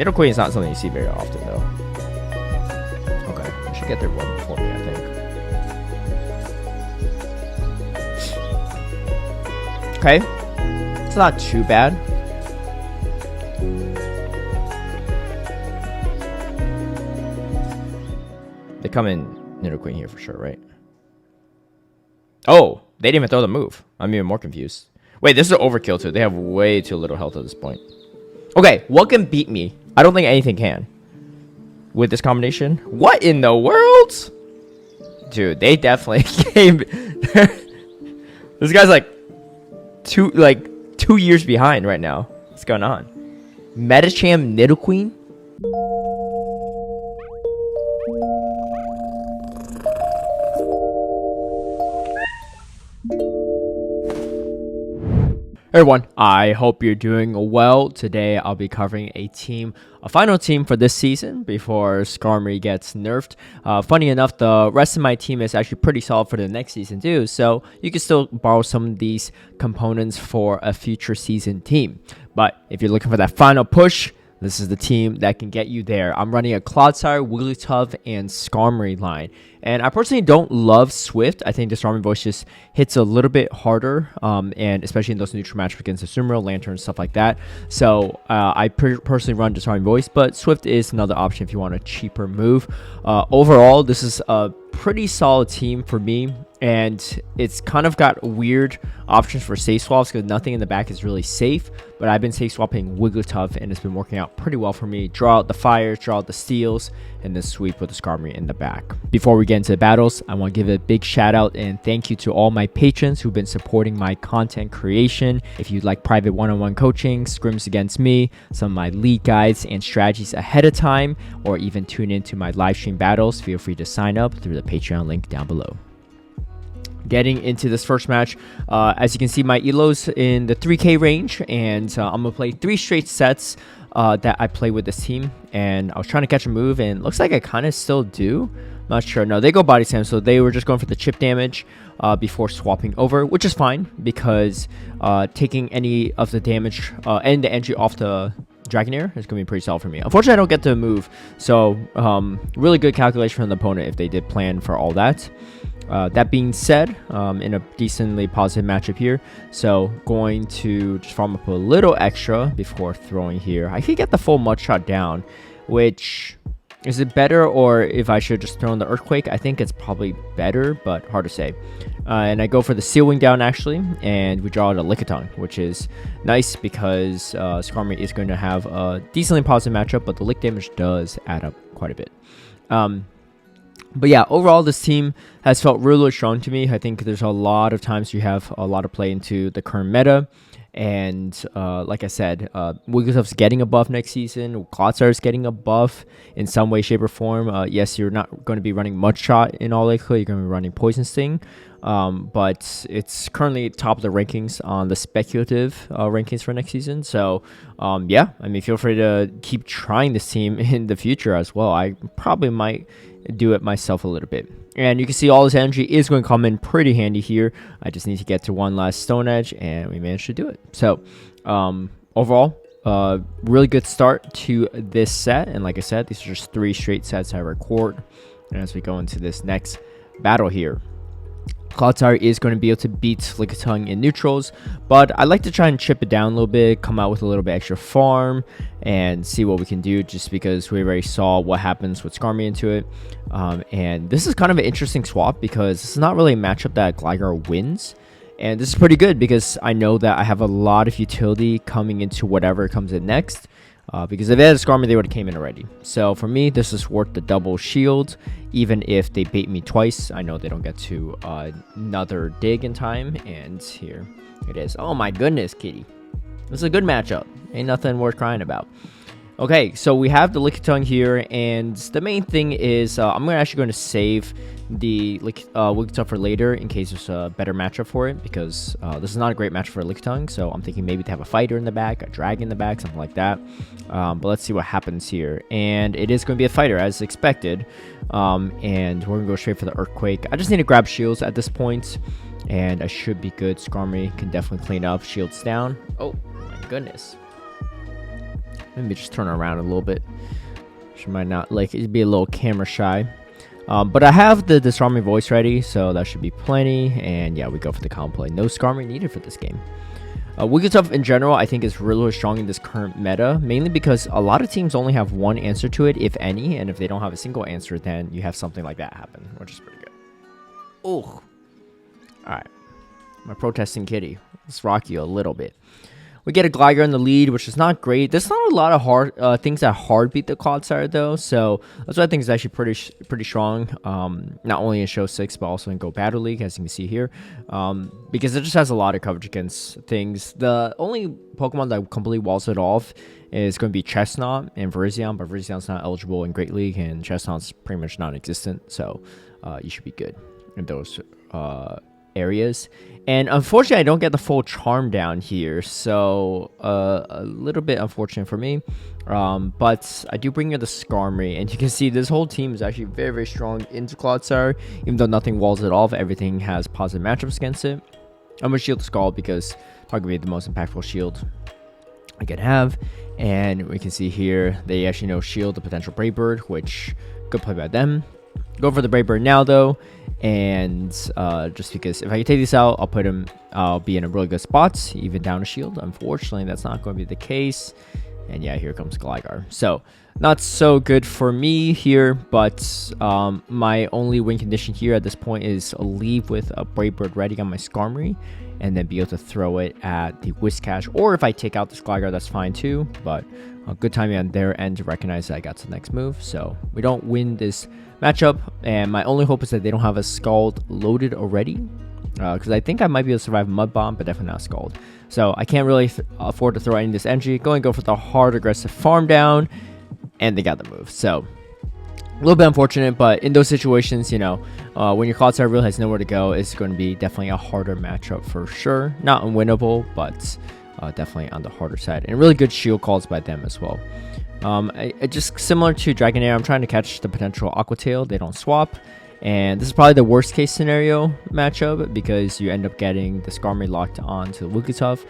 Nidoqueen is not something you see very often, though. Okay, I should get their one before me, I think. Okay, it's not too bad. They come in Nidoqueen here for sure, right? Oh, they didn't even throw the move. I'm even more confused. Wait, this is an overkill too. They have way too little health at this point. Okay, what can beat me? I don't think anything can. With this combination? What in the world? Dude, they definitely came. This guy's like 2 years behind right now. What's going on? Metacham Nidoqueen? Hey everyone, I hope you're doing well. Today I'll be covering a final team for this season before Skarmory gets nerfed. Funny enough, the rest of my team is actually pretty solid for the next season too, so you can still borrow some of these components for a future season team. But if you're looking for that final push, this is the team that can get you there. I'm running a Clodsire, Wigglytuff, and Skarmory line. And I personally don't love Swift. I think the Skarmory voice just hits a little bit harder, and especially in those neutral matchups against Azumarill, Lanturn, stuff like that. So I personally run the Skarmory voice, but Swift is another option if you want a cheaper move. Overall, this is a pretty solid team for me, and it's kind of got weird options for safe swaps because nothing in the back is really safe, but I've been safe swapping Wigglytuff and it's been working out pretty well for me. Draw out the fires, draw out the steals, and then sweep with the Skarmory in the back. Before we get into the battles, I want to give a big shout out and thank you to all my patrons who've been supporting my content creation. If you'd like private one-on-one coaching, scrims against me, some of my lead guides and strategies ahead of time, or even tune into my live stream battles, feel free to sign up through the Patreon link down below. Getting into this first match, as you can see, my elo's in the 3k range, and I'm gonna play 3 straight sets that I play with this team. And I was trying to catch a move, and it looks like I kind of still do. Not sure. No, they go body slam, so they were just going for the chip damage before swapping over, which is fine because taking any of the damage and the entry off the Dragonair is going to be pretty solid for me. Unfortunately, I don't get to move, so really good calculation from the opponent if they did plan for all that. That being said, in a decently positive matchup here, so going to just farm up a little extra before throwing here. I could get the full mud shot down, which is it better, or if I should just throw in the Earthquake? I think it's probably better, but hard to say. And I go for the Seal Wing down actually, and we draw out a Lickitung, which is nice because Skarmory is going to have a decently positive matchup, but the lick damage does add up quite a bit. But yeah, overall, this team has felt really strong to me. I think there's a lot of times you have a lot of play into the current meta. And like I said, Wigglytuff's getting a buff next season. Clodsire is getting a buff in some way, shape, or form. Yes, you're not going to be running Mud Shot in all likelihood. You're going to be running Poison Sting. But it's currently top of the rankings on the speculative rankings for next season. So, yeah, I mean, feel free to keep trying this team in the future as well. I probably might do it myself a little bit. And you can see all this energy is going to come in pretty handy here. I just need to get to one last Stone Edge, and we managed to do it. So, overall, really good start to this set. And like I said, these are just 3 straight sets I record. And as we go into this next battle here, Clodsire is going to be able to beat Lickitung in neutrals, but I like to try and chip it down a little bit, come out with a little bit extra farm, and see what we can do, just because we already saw what happens with Skarmory into it. And this is kind of an interesting swap because this is not really a matchup that Gligar wins. And this is pretty good because I know that I have a lot of utility coming into whatever comes in next. Because if they had a Skarmory, they would have came in already. So for me, this is worth the double shield. Even if they bait me twice, I know they don't get to another dig in time. And here it is. Oh my goodness, kitty. This is a good matchup. Ain't nothing worth crying about. Okay, so we have the Lickitung here, and the main thing is I'm actually going to save the Wigglytuff for later in case there's a better matchup for it, because this is not a great match for Lickitung, so I'm thinking maybe they have a fighter in the back, a dragon in the back, something like that. But let's see what happens here, and it is going to be a fighter as expected, and we're going to go straight for the Earthquake. I just need to grab shields at this point, and I should be good. Skarmory can definitely clean up. Shields down. Oh my goodness. Maybe just turn around a little bit. She might not like it, be a little camera shy. But I have the Skarmory voice ready, so that should be plenty. And yeah, we go for the common play. No Skarmory needed for this game. Wigglytuff in general, I think, is really strong in this current meta, mainly because a lot of teams only have one answer to it, if any, and if they don't have a single answer, then you have something like that happen, which is pretty good. Oh, alright. My protesting kitty. Let's rock you a little bit. We get a Gligar in the lead, which is not great. There's not a lot of hard things that hard beat the Clodsire, though, so that's what I think is actually pretty strong. Not only in Show 6, but also in Go Battle League, as you can see here, because it just has a lot of coverage against things. The only Pokemon that completely walls it off is going to be Chestnut and Virizion, but Virizion's not eligible in Great League, and Chestnut's pretty much non-existent, so you should be good in those areas. And unfortunately, I don't get the full charm down here, so a little bit unfortunate for me. But I do bring in the Skarmory, and you can see this whole team is actually very strong into Clodsire, even though nothing walls it off. Everything has positive matchups against it. I'm gonna shield the Scald because probably the most impactful shield I can have. And we can see here they actually know shield the potential Brave Bird, which good play by them. Go for the Brave Bird now though, and just because if I can take these out, I'll be in a really good spot, even down a shield. Unfortunately, that's not going to be the case. And yeah, here comes Gligar. So not so good for me here, but my only win condition here at this point is a leave with a Brave Bird ready on my Skarmory, and then be able to throw it at the Whiscash. Or if I take out this Gligar, that's fine too. But a good timing on their end to recognize that I got to the next move. So we don't win this matchup, and my only hope is that they don't have a Scald loaded already, because I think I might be able to survive Mud Bomb, but definitely not Scald. So I can't really afford to throw any of this energy. Go for the hard aggressive farm down, and they got the move. So a little bit unfortunate, but in those situations, you know, when your Clodsire really has nowhere to go, it's going to be definitely a harder matchup for sure. Not unwinnable, but definitely on the harder side, and really good shield calls by them as well. Just similar to Dragonair, I'm trying to catch the potential Aqua Tail. They don't swap, and this is probably the worst case scenario matchup because you end up getting the Skarmory locked onto the Wigglytuff,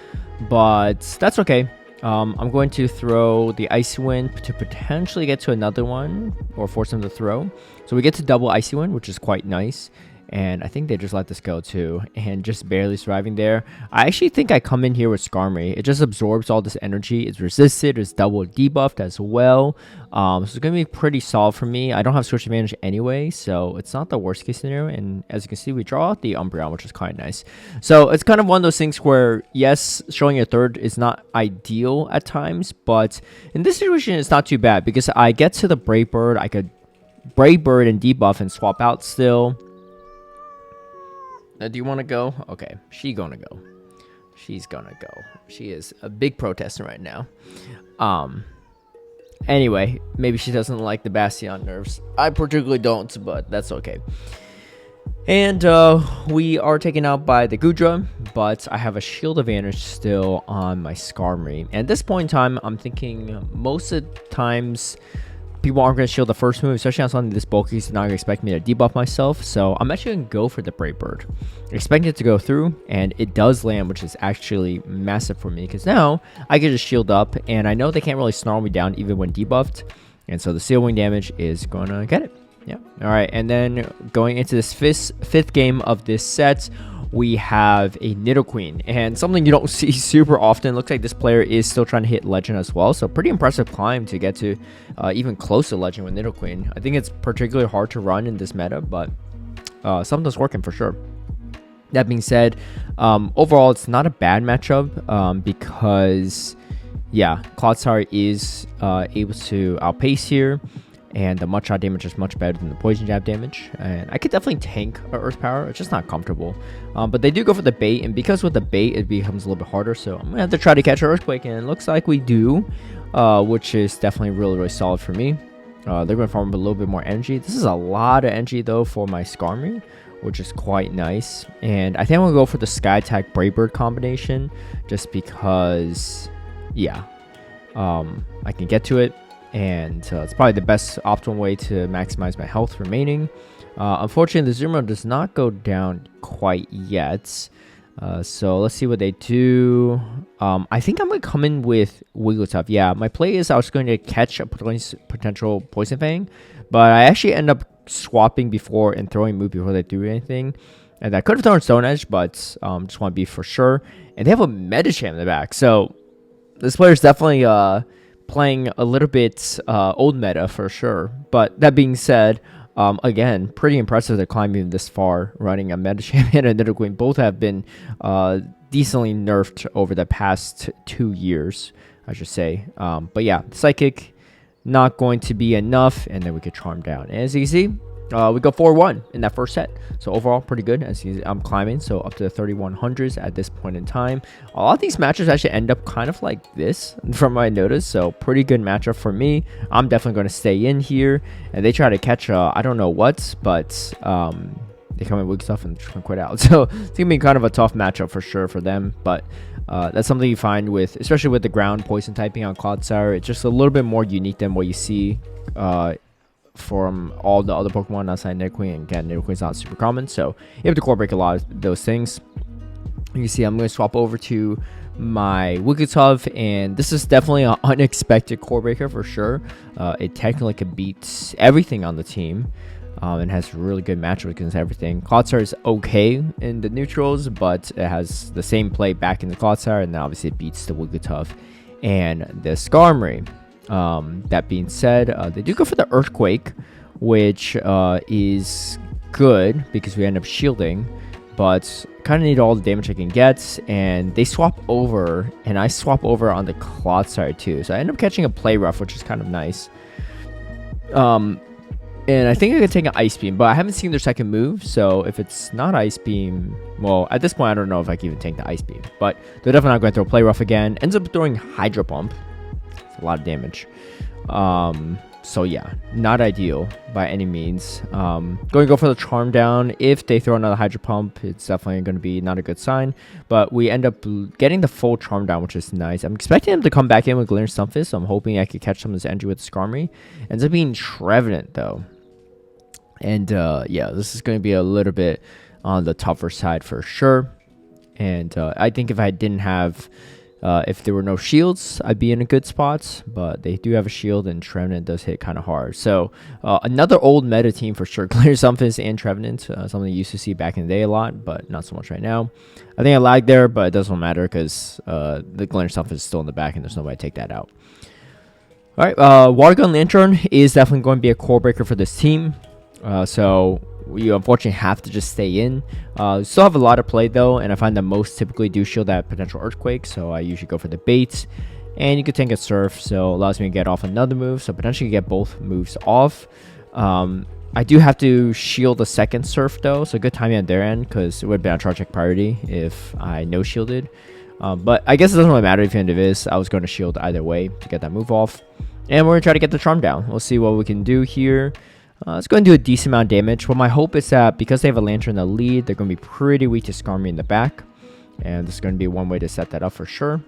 but that's okay. I'm going to throw the Icy Wind to potentially get to another one or force them to throw. So we get to double Icy Wind, which is quite nice. And I think they just let this go too, and just barely surviving there. I actually think I come in here with Skarmory. It just absorbs all this energy. It's resisted. It's double debuffed as well. So it's going to be pretty solid for me. I don't have switch advantage anyway, so it's not the worst case scenario. And as you can see, we draw out the Umbreon, which is quite nice. So it's kind of one of those things where, yes, showing a third is not ideal at times, but in this situation, it's not too bad because I get to the Brave Bird. I could Brave Bird and debuff and swap out still. Do you want to go? Okay, she's gonna go. She's gonna go. She is a big protester right now. Anyway, maybe she doesn't like the Bastion nerves. I particularly don't, but that's okay. And we are taken out by the Goodra, but I have a shield advantage still on my Skarmory. And at this point in time, I'm thinking most of the times people aren't going to shield the first move, especially on something this bulky, so not going to expect me to debuff myself. So I'm actually going to go for the Brave Bird. Expecting it to go through, and it does land, which is actually massive for me, because now I can just shield up, and I know they can't really snarl me down even when debuffed, and so the Seal Wing damage is going to get it. Yeah. All right, and then going into this fifth game of this set, we have a Nidoqueen, and something you don't see super often. Looks like this player is still trying to hit Legend as well, so pretty impressive climb to get to even close to Legend with Nidoqueen. I think it's particularly hard to run in this meta, but something's working for sure. That being said, overall, it's not a bad matchup because, yeah, Clodsire is able to outpace here. And the Mud Shot damage is much better than the Poison Jab damage. And I could definitely tank Earth Power. It's just not comfortable. But they do go for the bait. And because with the bait, it becomes a little bit harder. So I'm going to have to try to catch an Earthquake. And it looks like we do. Which is definitely really solid for me. They're going to farm a little bit more energy. This is a lot of energy, though, for my Skarmory, which is quite nice. And I think I'm going to go for the Sky Attack Brave Bird combination. Just because, yeah, I can get to it. And it's probably the best optimal way to maximize my health remaining. Unfortunately, the Azumarill does not go down quite yet. So let's see what they do. I think I'm going to come in with Wigglytuff. Yeah, my play is I was going to catch a potential Poison Fang, but I actually end up swapping before and throwing move before they do anything. And I could have thrown Stone Edge, but just want to be for sure. And they have a Medicham in the back. So this player is definitely playing a little bit old meta for sure. But that being said, again, pretty impressive they're climbing this far, running a Medicham and a Nidoqueen. Both have been decently nerfed over the past 2 years, I should say. But yeah, Psychic, not going to be enough, and then we could Charm down. And as you can see, we go 4-1 in that first set. So overall, pretty good. As you see, I'm climbing, so up to the 3100s at this point in time. A lot of these matches actually end up kind of like this from what I noticed. So pretty good matchup for me. I'm definitely going to stay in here. And they try to catch, I don't know what, but they come in weak stuff and quit out. So it's going to be kind of a tough matchup for sure for them. But that's something you find with, especially with the ground poison typing on Clodsire. It's just a little bit more unique than what you see from all the other Pokemon outside Nidoqueen. And again, Nidoqueen's not super common, so you have to core break a lot of those things. You see, I'm going to swap over to my Wigglytuff, and this is definitely an unexpected core breaker for sure. It technically can beat everything on the team, and has really good matchup against everything. Clodsire is okay in the neutrals, but it has the same play back in the Clodsire, and then obviously it beats the Wigglytuff and the Skarmory. That being said, they do go for the Earthquake, which is good because we end up shielding, but kind of need all the damage I can get. And they swap over, and I swap over on the Clodsire too, so I end up catching a Play Rough, which is kind of nice. And I think I could take an Ice Beam, but I haven't seen their second move, so if it's not Ice Beam, well, at this point I don't know if I can even take the Ice Beam, but they're definitely not going to throw Play Rough again. Ends up throwing Hydro Pump. A lot of damage. So yeah, not ideal by any means. Going to go for the Charm down. If they throw another Hydro Pump, it's definitely going to be not a good sign, but we end up getting the full Charm down, which is nice. I'm expecting them to come back in with Gligar Stunfisk, so I'm hoping I could catch some of this energy with Skarmory. Ends up being Trevenant though, and yeah, this is going to be a little bit on the tougher side for sure. And I think if I didn't have if there were no shields, I'd be in a good spot, but they do have a shield, and Trevenant does hit kind of hard. So another old meta team for sure. Gligar Stunfisk and Trevenant, something you used to see back in the day a lot, but not so much right now. I think I lagged there, but it doesn't matter because the Gligar Stunfisk is still in the back, and there's no way to take that out. All right, Water Gun Lanturn is definitely going to be a core breaker for this team. So you unfortunately have to just stay in. Still have a lot of play though, and I find that most typically do shield that potential Earthquake, so I usually go for the bait. And you could take a Surf, so allows me to get off another move, so potentially get both moves off. I do have to shield a second Surf though, so good timing on their end, because it would have been a charge check priority if I no shielded. But I guess it doesn't really matter if you end of this. I was going to shield either way to get that move off. And we're going to try to get the Charm down. We'll see what we can do here. It's going to do a decent amount of damage. Well, my hope is that because they have a Lanturn in the lead, they're going to be pretty weak to Skarmory in the back. And this is going to be one way to set that up for sure.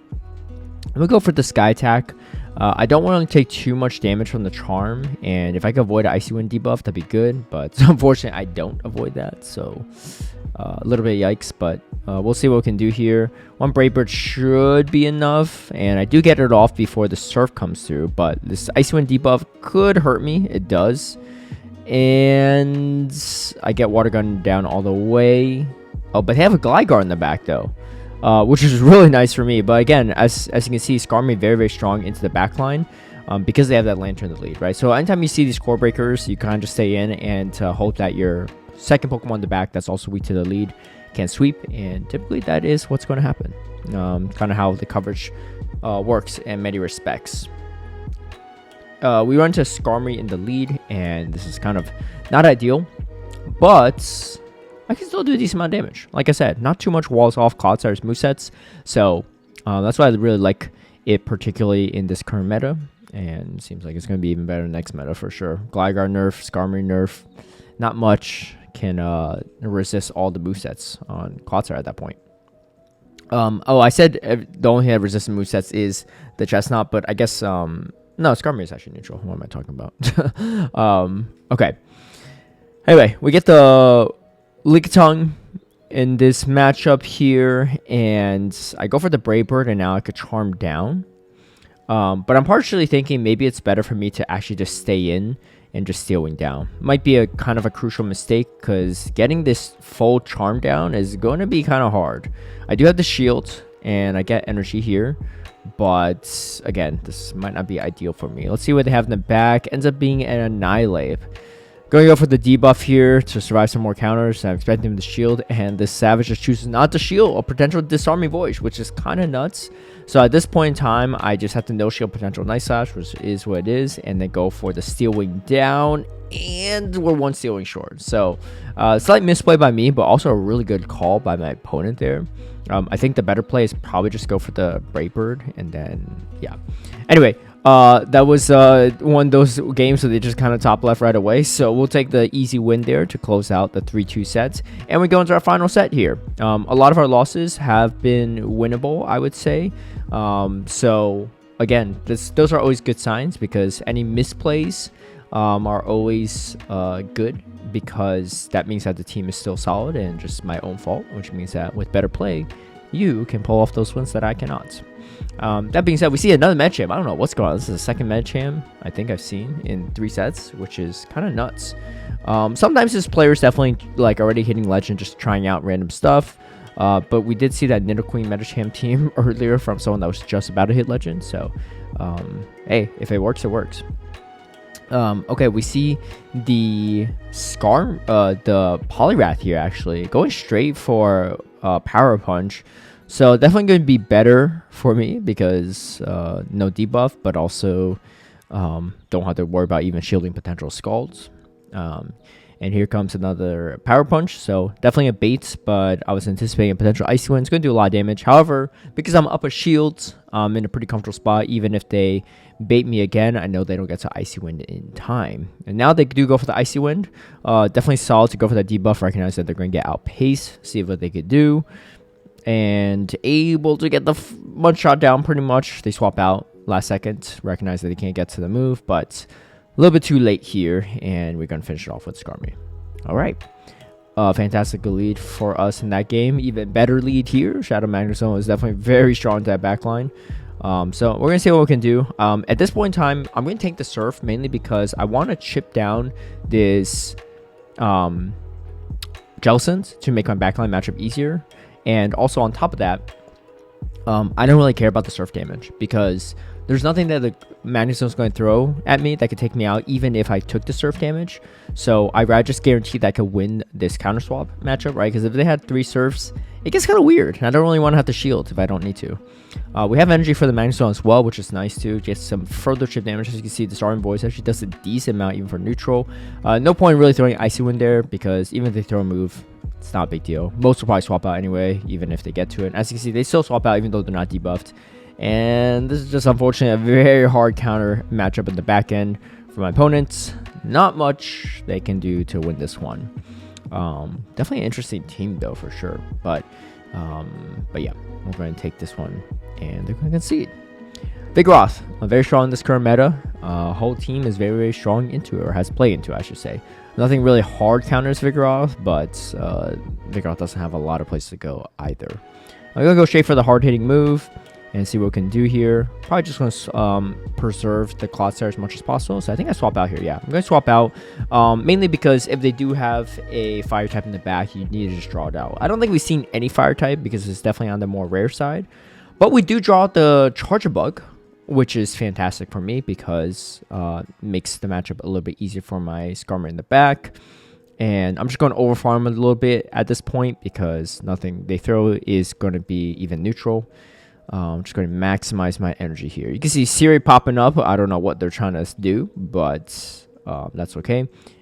We'll go for the Sky Attack. I don't want to take too much damage from the Charm. And if I can avoid an Icy Wind debuff, that'd be good. But unfortunately, I don't avoid that. So a little bit yikes. But we'll see what we can do here. One Brave Bird should be enough. And I do get it off before the Surf comes through. But this Icy Wind debuff could hurt me. It does. And I get Water Gun down all the way. Oh, but they have a Gligar in the back though, which is really nice for me. But again, as you can see, Skarmory very, very strong into the back line because they have that Lanturn in the lead, right? So anytime you see these core breakers, you kind of just stay in and hope that your second Pokemon in the back that's also weak to the lead can sweep. And typically that is what's going to happen. Kind of how the coverage works in many respects. We run to Skarmory in the lead, and this is kind of not ideal, but I can still do a decent amount of damage. Like I said, not too much walls off Clodsire's movesets, so that's why I really like it, particularly in this current meta, and it seems like it's going to be even better next meta for sure. Gligar nerf, Skarmory nerf, not much can resist all the movesets on Clodsire at that point. Oh, I said the only thing that resists movesets is the Chestnut, but I guess no, Skarmory is actually neutral. What am I talking about? Okay. Anyway, we get the Lickitung, in this matchup here, and I go for the Brave Bird, and now I could Charm down. But I'm partially thinking maybe it's better for me to actually just stay in and just Steel Wing down. Might be a kind of a crucial mistake, because getting this full Charm down is going to be kind of hard. I do have the shield, and I get energy here. But again, this might not be ideal for me. Let's see what they have in the back. Ends up being an Annihilate. Going to go for the debuff here to survive some more counters. I'm expecting him to shield, and this Savage just chooses not to shield a potential Disarming Voice, which is kind of nuts. So at this point in time, I just have to no shield potential Night Slash, which is what it is, and then go for the Steel Wing down, and we're one Steel Wing short. So slight misplay by me, but also a really good call by my opponent there. I think the better play is probably just go for the Brave Bird, and then yeah. Anyway, that was one of those games where they just kind of top left right away. So we'll take the easy win there to close out the 3-2 sets, and we go into our final set here. A lot of our losses have been winnable, I would say. So again, those are always good signs, because any misplays are always good, because that means that the team is still solid and just my own fault, which means that with better play, you can pull off those wins that I cannot. That being said, we see another Medicham. I don't know what's going on. This is the second Medicham I think I've seen in 3 sets, which is kind of nuts. Sometimes this player is definitely like already hitting Legend, just trying out random stuff. But we did see that Nidoqueen Medicham team earlier from someone that was just about to hit Legend. So, hey, if it works, it works. Okay, we see the the Poliwrath here actually going straight for Power Punch. So definitely going to be better for me, because no debuff, but also don't have to worry about even shielding potential Scalds. And here comes another Power Punch, so definitely a bait, but I was anticipating a potential Icy Wind. It's going to do a lot of damage. However, because I'm up a shield, I'm in a pretty comfortable spot. Even if they bait me again, I know they don't get to Icy Wind in time. And now they do go for the Icy Wind. Definitely solid to go for that debuff. Recognize that they're going to get outpaced, see what they could do. And able to get the one shot down pretty much. They swap out last second. Recognize that they can't get to the move, but a little bit too late here, and we're going to finish it off with Skarmory. All right. Fantastic lead for us in that game. Even better lead here. Shadow Magnezone is definitely very strong to that backline. So we're going to see what we can do. At this point in time, I'm going to take the Surf, mainly because I want to chip down this Jellicent to make my backline matchup easier. And also on top of that, I don't really care about the Surf damage, because there's nothing that the Magnezone is going to throw at me that could take me out, even if I took the Surf damage. So I'd rather just guarantee that I could win this counter swap matchup, right? Because if they had 3 Surfs, it gets kind of weird. And I don't really want to have to shield if I don't need to. We have energy for the Magnezone as well, which is nice too. Just some further chip damage. As you can see, the Disarming Voice actually does a decent amount even for neutral. No point really throwing Icy Wind there, because even if they throw a move, it's not a big deal. Most will probably swap out anyway, even if they get to it. As you can see, they still swap out even though they're not debuffed. And this is just unfortunately a very hard counter matchup in the back end for my opponents. Not much they can do to win this one. Definitely an interesting team though, for sure. But yeah, we're going to take this one, and they're going to concede. Vigoroth, very strong in this current meta. Whole team is very, very strong into it, or has played into it, I should say. Nothing really hard counters Vigoroth, but Vigoroth doesn't have a lot of places to go either. I'm going to go straight for the hard-hitting move and see what we can do here. Probably just going to preserve the Clodsire as much as possible. So I think I swap out here. Yeah, I'm going to swap out. Mainly because if they do have a fire type in the back, you need to just draw it out. I don't think we've seen any fire type, because it's definitely on the more rare side. But we do draw out the Charjabug, which is fantastic for me, because it makes the matchup a little bit easier for my Skarmory in the back. And I'm just going to overfarm a little bit at this point, because nothing they throw is going to be even neutral. I'm just going to maximize my energy here. You can see Siri popping up. I don't know what they're trying to do, but that's okay.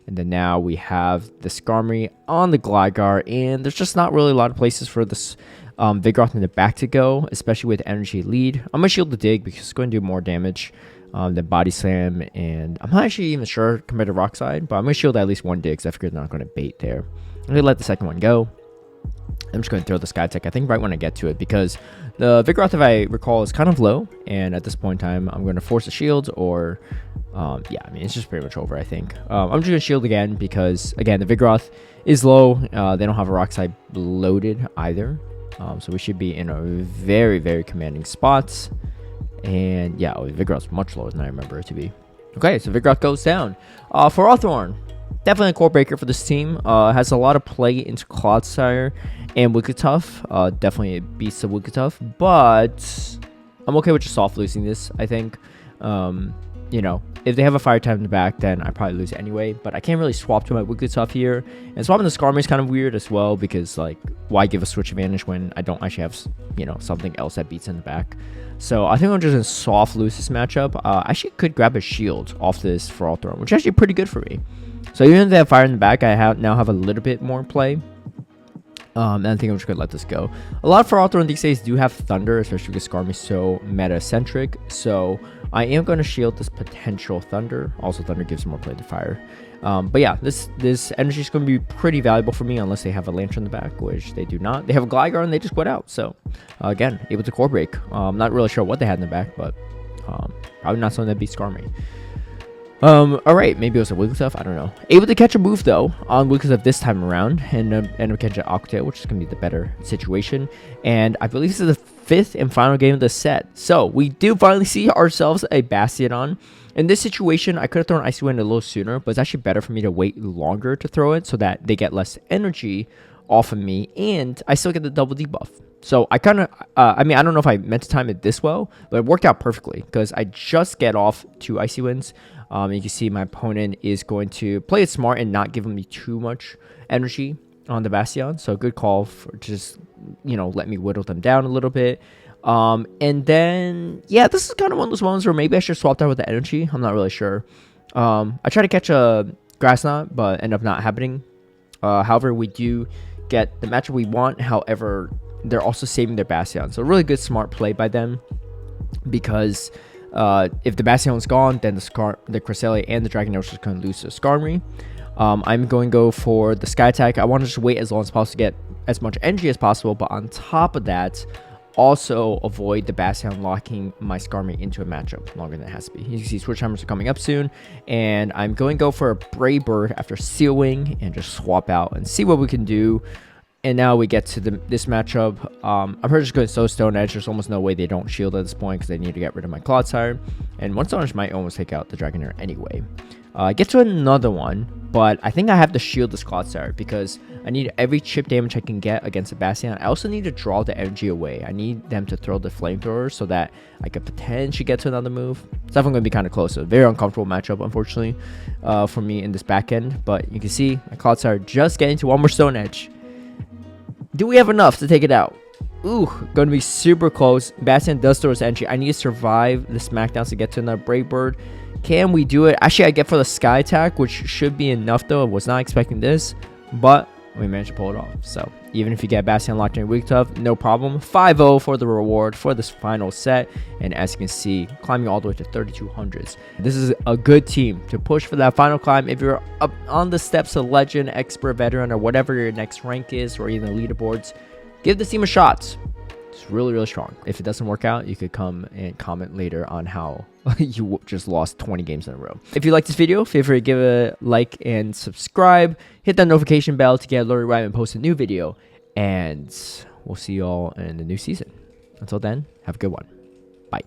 And then now we have the Skarmory on the Gligar, and there's just not really a lot of places for this Vigoroth in the back to go, especially with energy lead. I'm going to shield the dig, because it's going to do more damage than Body Slam, and I'm not actually even sure compared to Rock Slide, but I'm going to shield at least one dig, because I figured they're not going to bait there. I'm going to let the second one go. I'm just going to throw the Sky Attack, I think, right when I get to it, because the Vigoroth, if I recall, is kind of low, and at this point in time, I'm going to force a shield, or, yeah, I mean, it's just pretty much over, I think. I'm just going to shield again, because, again, the Vigoroth is low. They don't have a Rock Slide loaded either, so we should be in a very, very commanding spot. And, yeah, Vigoroth's much lower than I remember it to be. Okay, so Vigoroth goes down. Ferrothorn, definitely a core breaker for this team. Has a lot of play into Clodsire and Wigglytuff. Definitely beats the Wigglytuff, but I'm okay with just soft losing this, I think. You know, if they have a fire type in the back, then I probably lose anyway, but I can't really swap to my Wigglytuff here. And swapping the Skarmory is kind of weird as well, because, like, why give a switch advantage when I don't actually have, you know, something else that beats in the back? So I think I'm just going to soft lose this matchup. I actually could grab a shield off this Ferrothorn, which is actually pretty good for me. So even if they have fire in the back, I now have a little bit more play. And I think I'm just going to let this go. A lot of Ferrothorn these days do have Thunder, especially because Skarmory is so meta-centric. So I am going to shield this potential Thunder. Also, Thunder gives more play to fire. But yeah, this energy is going to be pretty valuable for me unless they have a Lanturn in the back, which they do not. They have a Gligar and they just went out. So again, able to core break. I'm not really sure what they had in the back, but probably not something that beats Skarmory. Alright, maybe it was a Wigglytuff, I don't know. Able to catch a move, though, on Wigglytuff this time around, and end up catching Octail, which is going to be the better situation. And I believe this is the 5th and final game of the set. So, we do finally see ourselves a Bastiodon. In this situation, I could have thrown Icy Wind a little sooner, but it's actually better for me to wait longer to throw it, so that they get less energy off of me, and I still get the double debuff. So I kind of, I mean, I don't know if I meant to time it this well, but it worked out perfectly, because I just get off 2 Icy Winds. You can see my opponent is going to play it smart and not give me too much energy on the Bastion. So good call for just, you know, let me whittle them down a little bit. And then, yeah, this is kind of one of those moments where maybe I should swap that with the energy. I'm not really sure. I try to catch a Grass Knot, but end up not happening. However, we do get the matchup we want. However, they're also saving their Bastion. So really good, smart play by them, because if the Bastion's gone, then the Cresselia and the Dragonair are just going to lose to Skarmory. I'm going to go for the Sky Attack. I want to just wait as long as possible to get as much energy as possible, but on top of that, also avoid the Bastion locking my Skarmory into a matchup longer than it has to be. You can see Switch Timers are coming up soon, and I'm going to go for a Brave Bird after Seal Wing and just swap out and see what we can do. And now we get to this matchup. I'm probably just going to Stone Edge. There's almost no way they don't shield at this point, because they need to get rid of my Clodsire. And one Stone Edge might almost take out the Dragonair anyway. Get to another one, but I think I have to shield this Clodsire, because I need every chip damage I can get against the Bastion. I also need to draw the energy away. I need them to throw the Flamethrower so that I could potentially get to another move. It's definitely going to be kind of close. So very uncomfortable matchup, unfortunately, for me in this back end. But you can see my Clodsire just getting to one more Stone Edge. Do we have enough to take it out? Ooh, going to be super close. Bastion does throw his entry. I need to survive the Smackdowns to get to another Brave Bird. Can we do it? Actually, I get for the Sky Attack, which should be enough, though. I was not expecting this, but we managed to pull it off. So even if you get Bastion locked in Wigglytuff, no problem. 5-0 for the reward for this final set. And as you can see, climbing all the way to 3200s. This is a good team to push for that final climb. If you're up on the steps of Legend, Expert, Veteran, or whatever your next rank is, or even the leaderboards, give this team a shot. It's really, really strong. If it doesn't work out, you could come and comment later on how you just lost 20 games in a row. If you like this video, feel free to give a like and subscribe. Hit that notification bell to get alerted right when I post a new video. And we'll see you all in the new season. Until then, have a good one. Bye.